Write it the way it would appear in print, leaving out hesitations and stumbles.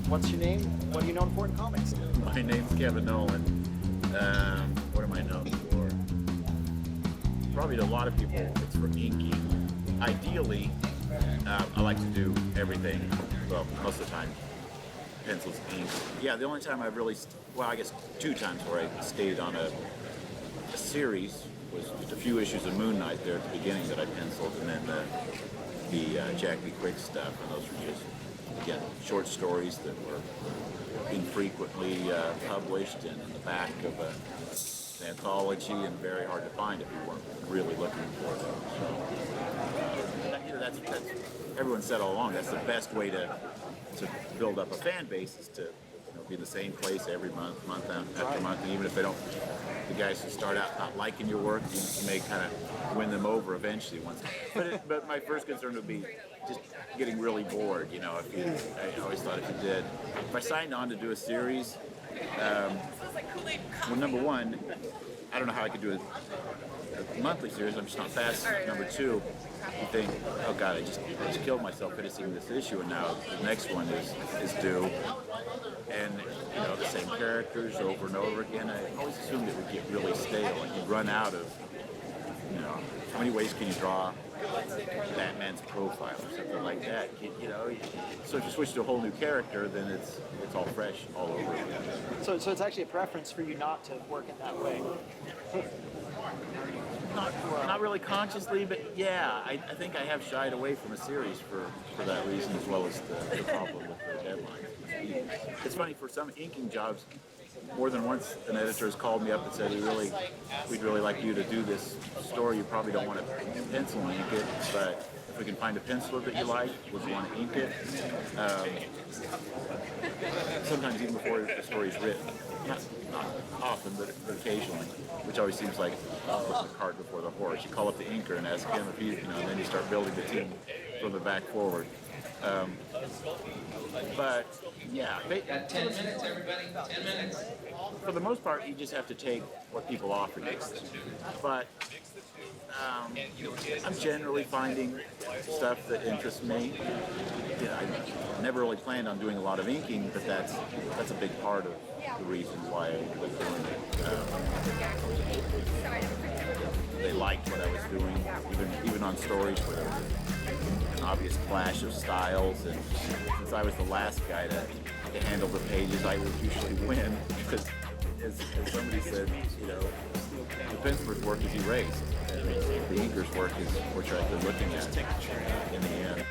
What's your name? What are you known for in comics? My name's Kevin Nowlan. What am I known for? Probably to a lot of people, it's for inking. Ideally, I like to do everything, well, most of the time, pencils, ink. Yeah, the only time I've really, well, I guess 2 times where I stayed on a series was just a few issues of Moon Knight there at the beginning that I penciled, and then the Jack B. Quick stuff, and those were just, again, short stories that were infrequently published and in the back of an anthology and very hard to find if you weren't really looking for them. So, you know, that's everyone said all along, that's the best way to build up a fan base is to be in the same place every month after month, and even if they don't, the guys who start out not liking your work, you may kind of win them over eventually. But my first concern would be just getting really bored. You know, I always thought if you did, if I signed on to do a series, well, number one, I don't know how I could do a monthly series. I'm just not fast. Number two, you think, oh God, I just killed myself finishing this issue, and now the next one is due. And, you know, the same characters over and over again. I always assumed it would get really stale and you'd run out of, you know, how many ways can you draw Batman's profile or something like that? You know, so if you switch to a whole new character, then it's all fresh all over again. So it's actually a preference for you not to work in that way. Not really consciously, but yeah, I think I have shied away from a series for that reason, as well as the problem with the deadlines. It's funny, for some inking jobs, more than once an editor has called me up and said, we'd really like you to do this story. You probably don't want to pencil and ink it, but if we can find a penciler that you like, would you want to ink it? Sometimes even before the story's written. Not often, but occasionally, which always seems like putting the cart before the horse. You call up the inker and ask him if he, and then you start building the team from the back forward. But yeah, Got 10 minutes, everybody. 10 minutes. For the most part, you just have to take what people offer you. But I'm generally finding stuff that interests me. You know, I never really planned on doing a lot of inking, but that's a big part of the reasons why I was doing it. They liked what I was doing, even on stories where there was an obvious clash of styles, and since I was the last guy to handle the pages, I would usually win, because as somebody said, you know, the penciler's work is erased, and the inker's work is what you're actually looking at in the end.